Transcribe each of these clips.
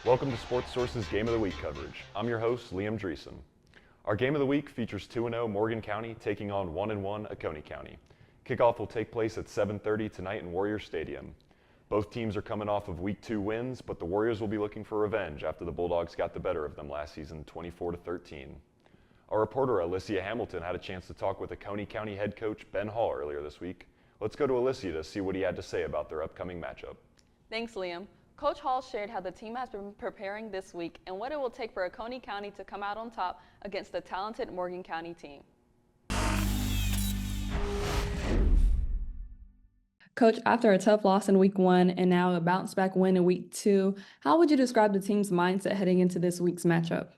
Welcome to Sportsource's Game of the Week coverage. I'm your host, Liam Dreesen. Our Game of the Week features 2-0 Morgan County taking on 1-1 Oconee County. Kickoff will take place at 7:30 tonight in Warrior Stadium. Both teams are coming off of Week 2 wins, but the Warriors will be looking for revenge after the Bulldogs got the better of them last season, 24-13. Our reporter, Alicia Hamilton, had a chance to talk with Oconee County head coach Ben Hall earlier this week. Let's go to Alicia to see what he had to say about their upcoming matchup. Thanks, Liam. Coach Hall shared how the team has been preparing this week and what it will take for Oconee County to come out on top against the talented Morgan County team. Coach, after a tough loss in week 1 and now a bounce back win in week 2, how would you describe the team's mindset heading into this week's matchup?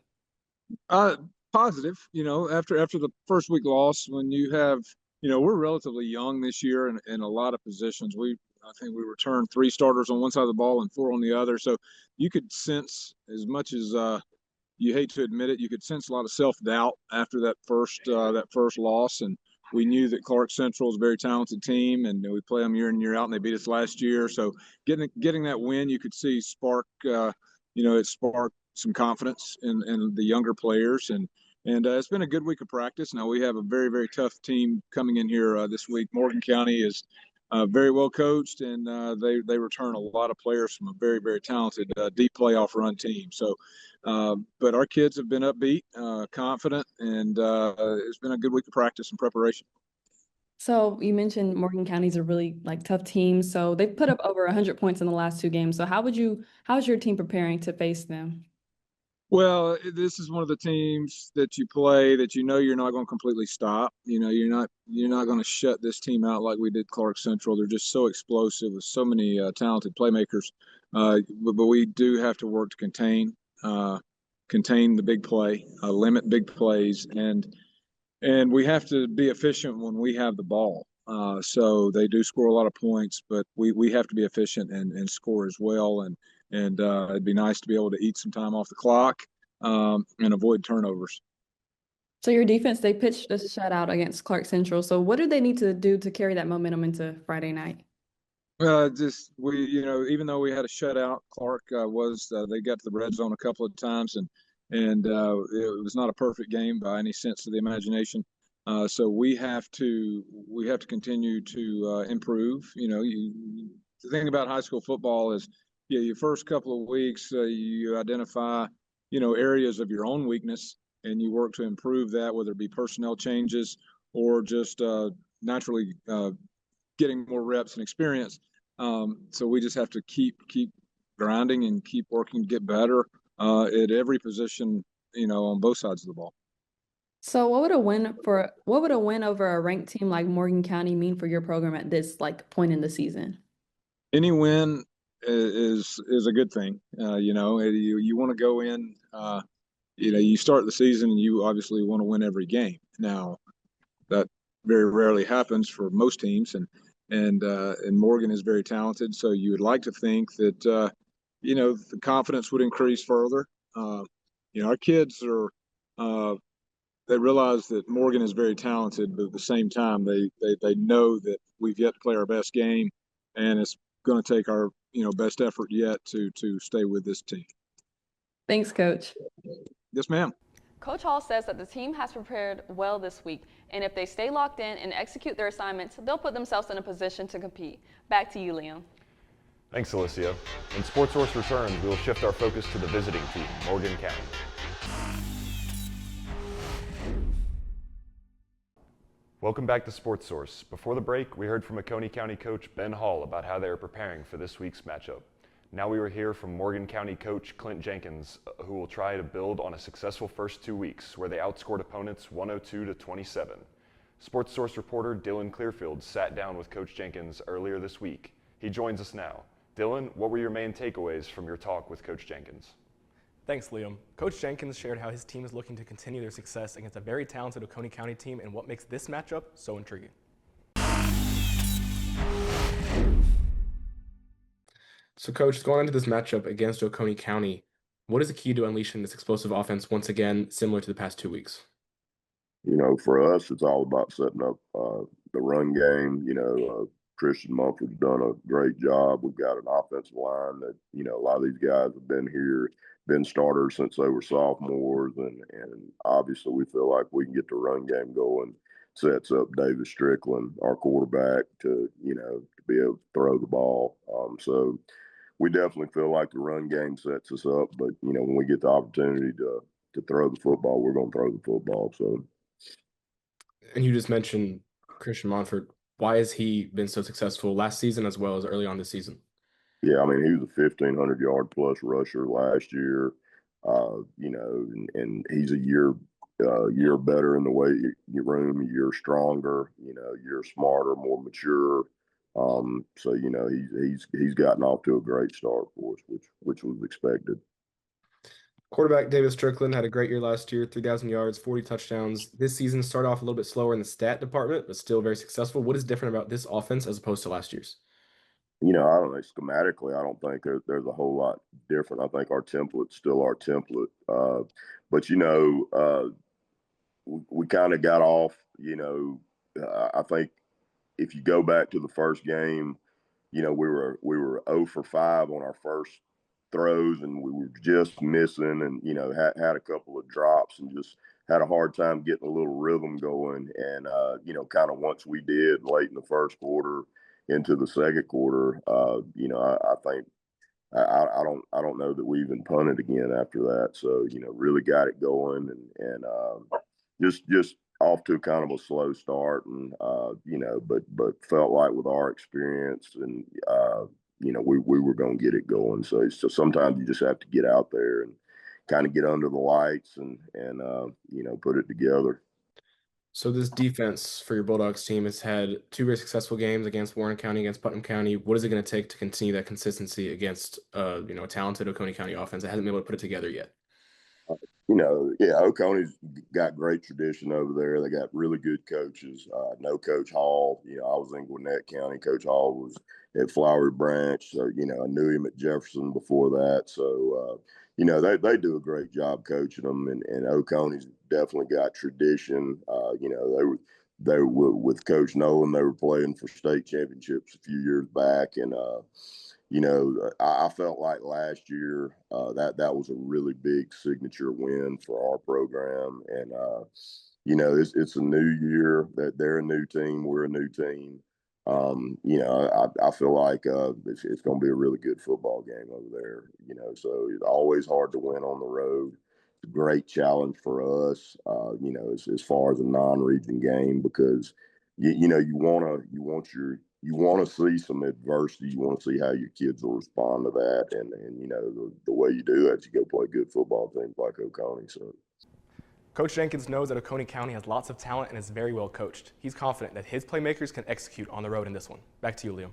Positive, after the first week loss, when you have, we're relatively young this year in a lot of positions. I think we returned 3 starters on one side of the ball and 4 on the other. So you could sense, as much as you hate to admit it, you could sense a lot of self-doubt after that first loss. And we knew that Clark Central is a very talented team, and we play them year in, year out, and they beat us last year. So getting that win, you could see it sparked some confidence in the younger players. And it's been a good week of practice. Now we have a very, very tough team coming in here this week. Morgan County is very well coached, and they return a lot of players from a very, very talented, deep playoff run team. So, but our kids have been upbeat, confident, and it's been a good week of practice and preparation. So you mentioned Morgan County's a really tough team. So they've put up over 100 points in the last 2 games. So how's your team preparing to face them? Well, this is one of the teams that you play that you're not going to completely stop. You're not going to shut this team out like we did Clark Central. They're just so explosive with so many talented playmakers. But we do have to work to contain the big play, limit big plays, and we have to be efficient when we have the ball. So they do score a lot of points, but we have to be efficient and score as well. And it'd be nice to be able to eat some time off the clock and avoid turnovers. So your defense, they pitched a shutout against Clark Central. So what do they need to do to carry that momentum into Friday night? Even though we had a shutout, Clark they got to the red zone a couple of times, and it was not a perfect game by any sense of the imagination. So we have to continue to improve. The thing about high school football is, your first couple of weeks, you identify, areas of your own weakness, and you work to improve that, whether it be personnel changes or just naturally getting more reps and experience. So we just have to keep grinding and keep working to get better at every position, on both sides of the ball. So what would a win over a ranked team like Morgan County mean for your program at this point in the season? Any win is a good thing. You want to go in, you start the season and you obviously want to win every game. Now that very rarely happens for most teams, and Morgan is very talented. So you would like to think that, the confidence would increase further. Our kids they realize that Morgan is very talented, but at the same time, they know that we've yet to play our best game, and it's going to take our best effort yet to stay with this team. Thanks, Coach. Yes, ma'am. Coach Hall says that the team has prepared well this week, and if they stay locked in and execute their assignments, they'll put themselves in a position to compete. Back to you, Liam. Thanks, Alicia. When Sportsource returns, we will shift our focus to the visiting team, Morgan County. Welcome back to Sportsource. Before the break, we heard from Oconee County coach Ben Hall about how they are preparing for this week's matchup. Now we will hear from Morgan County coach Clint Jenkins, who will try to build on a successful first 2 weeks where they outscored opponents 102-27. Sportsource reporter Dylan Clearfield sat down with Coach Jenkins earlier this week. He joins us now. Dylan, what were your main takeaways from your talk with Coach Jenkins? Thanks, Liam. Coach Jenkins shared how his team is looking to continue their success against a very talented Oconee County team and what makes this matchup so intriguing. So, Coach, going into this matchup against Oconee County, what is the key to unleashing this explosive offense once again, similar to the past 2 weeks? For us, it's all about setting up the run game, Christian Mumford's done a great job. We've got an offensive line that, a lot of these guys have been here, been starters since they were sophomores, and obviously we feel like we can get the run game going. Sets up Davis Strickland, our quarterback, to be able to throw the ball. So we definitely feel like the run game sets us up. But when we get the opportunity to throw the football, we're going to throw the football. So, And you just mentioned Christian Monfort. Why has he been so successful last season as well as early on this season? Yeah, I mean, he was a 1,500-yard plus rusher last year. And he's a year better in the weight room, a year stronger, a year smarter, more mature. So he's gotten off to a great start for us, which was expected. Quarterback Davis Strickland had a great year last year, 3,000 yards, 40 touchdowns. This season started off a little bit slower in the stat department, but still very successful. What is different about this offense as opposed to last year's? I don't know, schematically, I don't think there's a whole lot different. I think our template's still our template. But we kind of got off, I think if you go back to the first game, we were 0 for 5 on our first throws, and we were just missing, and had a couple of drops, and just had a hard time getting a little rhythm going. And kind of once we did late in the first quarter into the second quarter, I think I don't know that we even punted again after that. So really got it going, and just off to kind of a slow start, and but felt like with our experience, and we were going to get it going. So sometimes you just have to get out there and kind of get under the lights and put it together. So this defense for your Bulldogs team has had 2 very successful games against Warren County, against Putnam County. What is it going to take to continue that consistency against a talented Oconee County offense that hasn't been able to put it together yet? Oconee's got great tradition over there. They got really good coaches. Know Coach Hall. I was in Gwinnett County. Coach Hall was at Flowery Branch. So, I knew him at Jefferson before that. So, they do a great job coaching them. And Oconee's definitely got tradition. They were with Coach Nolan. They were playing for state championships a few years back. And, I felt like last year that was a really big signature win for our program, and it's a new year. That they're a new team, we're a new team. I feel like it's going to be a really good football game over there. So it's always hard to win on the road. It's a great challenge for us. As far as a non-region game, because you want to see some adversity. You want to see how your kids will respond to that. And the way you do that is you go play good football teams like Oconee. So, Coach Jenkins knows that Oconee County has lots of talent and is very well coached. He's confident that his playmakers can execute on the road in this one. Back to you, Liam.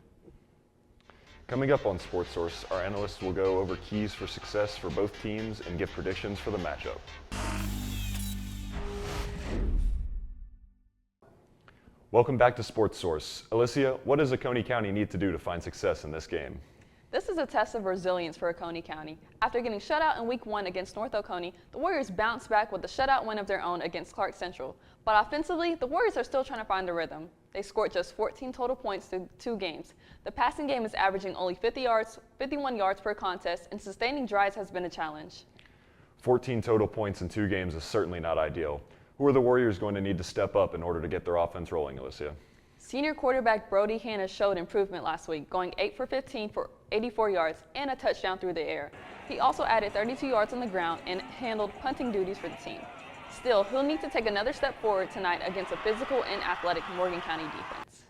Coming up on Sportsource, our analysts will go over keys for success for both teams and give predictions for the matchup. Welcome back to Sportsource. Alicia, what does Oconee County need to do to find success in this game? This is a test of resilience for Oconee County. After getting shut out in Week 1 against North Oconee, the Warriors bounced back with a shutout win of their own against Clark Central. But offensively, the Warriors are still trying to find the rhythm. They scored just 14 total points through 2 games. The passing game is averaging only 51 yards per contest, and sustaining drives has been a challenge. 14 total points in 2 games is certainly not ideal. Who are the Warriors going to need to step up in order to get their offense rolling, Alicia? Senior quarterback Brody Hanna showed improvement last week, going 8 for 15 for 84 yards and a touchdown through the air. He also added 32 yards on the ground and handled punting duties for the team. Still, he'll need to take another step forward tonight against a physical and athletic Morgan County defense.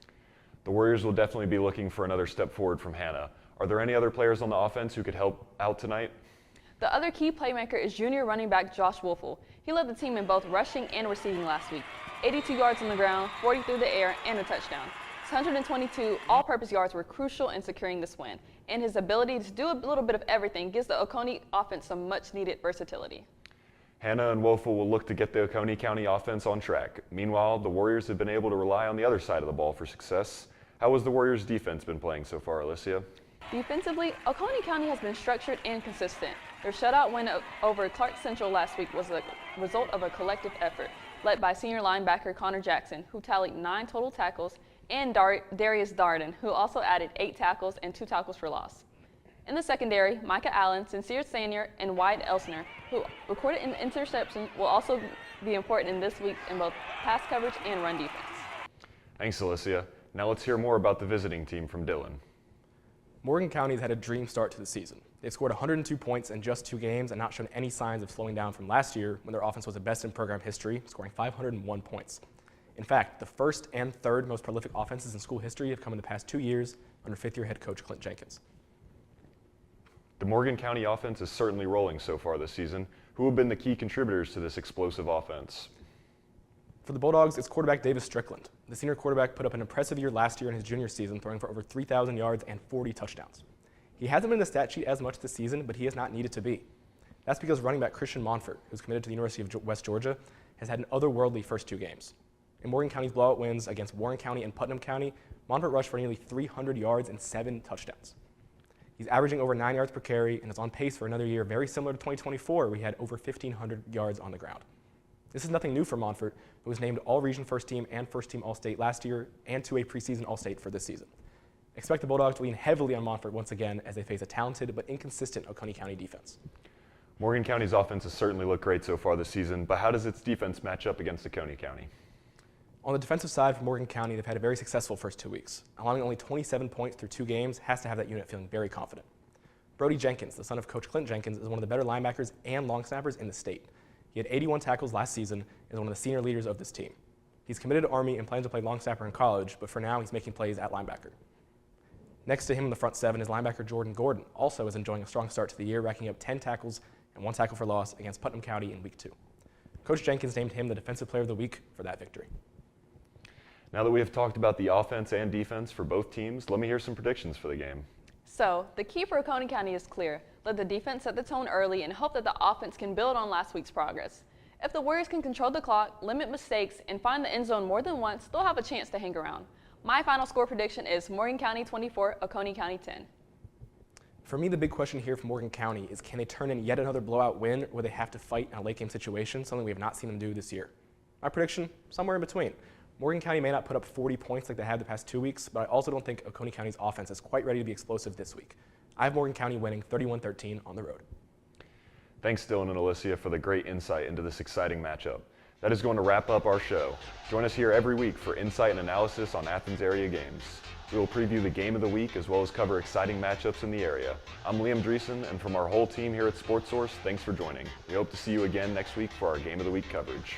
The Warriors will definitely be looking for another step forward from Hanna. Are there any other players on the offense who could help out tonight? The other key playmaker is junior running back Josh Wolfel. He led the team in both rushing and receiving last week. 82 yards on the ground, 40 through the air, and a touchdown. His 122 all-purpose yards were crucial in securing this win, and his ability to do a little bit of everything gives the Oconee offense some much-needed versatility. Hanna and Wolfel will look to get the Oconee County offense on track. Meanwhile, the Warriors have been able to rely on the other side of the ball for success. How has the Warriors' defense been playing so far, Alicia? Defensively, Oconee County has been structured and consistent. Their shutout win over Clark Central last week was the result of a collective effort, led by senior linebacker Connor Jackson, who tallied 9 total tackles and Darius Darden, who also added 8 tackles and 2 tackles for loss. In the secondary, Micah Allen, Sincere Sanier, and Wyatt Elsner, who recorded an interception, will also be important in this week in both pass coverage and run defense. Thanks, Alicia. Now let's hear more about the visiting team from Dillon. Morgan County's had a dream start to the season. They've scored 102 points in just 2 games and not shown any signs of slowing down from last year when their offense was the best in program history, scoring 501 points. In fact, the first and third most prolific offenses in school history have come in the past 2 years under fifth-year head coach Clint Jenkins. The Morgan County offense is certainly rolling so far this season. Who have been the key contributors to this explosive offense? For the Bulldogs, it's quarterback Davis Strickland. The senior quarterback put up an impressive year last year in his junior season, throwing for over 3,000 yards and 40 touchdowns. He hasn't been in the stat sheet as much this season, but he has not needed to be. That's because running back Christian Monfort, who's committed to the University of West Georgia, has had an otherworldly first 2 games. In Morgan County's blowout wins against Warren County and Putnam County, Monfort rushed for nearly 300 yards and 7 touchdowns. He's averaging over 9 yards per carry and is on pace for another year very similar to 2024, where he had over 1,500 yards on the ground. This is nothing new for Monfort, who was named All-Region First Team and First Team All-State last year and to a preseason All-State for this season. Expect the Bulldogs to lean heavily on Monfort once again as they face a talented but inconsistent Oconee County defense. Morgan County's offense has certainly looked great so far this season, but how does its defense match up against Oconee County? On the defensive side for Morgan County, they've had a very successful first 2 weeks. Allowing only 27 points through 2 games has to have that unit feeling very confident. Brody Jenkins, the son of Coach Clint Jenkins, is one of the better linebackers and long snappers in the state. He had 81 tackles last season and is one of the senior leaders of this team. He's committed to Army and plans to play long snapper in college, but for now he's making plays at linebacker. Next to him in the front 7 is linebacker Jordan Gordon, also is enjoying a strong start to the year, racking up 10 tackles and 1 tackle for loss against Putnam County in week 2. Coach Jenkins named him the Defensive Player of the Week for that victory. Now that we have talked about the offense and defense for both teams, let me hear some predictions for the game. So, the key for Oconee County is clear. Let the defense set the tone early and hope that the offense can build on last week's progress. If the Warriors can control the clock, limit mistakes, and find the end zone more than once, they'll have a chance to hang around. My final score prediction is Morgan County 24, Oconee County 10. For me, the big question here for Morgan County is, can they turn in yet another blowout win where they have to fight in a late game situation, something we have not seen them do this year? My prediction, somewhere in between. Morgan County may not put up 40 points like they have the past 2 weeks, but I also don't think Oconee County's offense is quite ready to be explosive this week. I have Morgan County winning 31-13 on the road. Thanks, Dylan and Alicia, for the great insight into this exciting matchup. That is going to wrap up our show. Join us here every week for insight and analysis on Athens area games. We will preview the game of the week as well as cover exciting matchups in the area. I'm Liam Dreesen, and from our whole team here at Sportsource, thanks for joining. We hope to see you again next week for our Game of the Week coverage.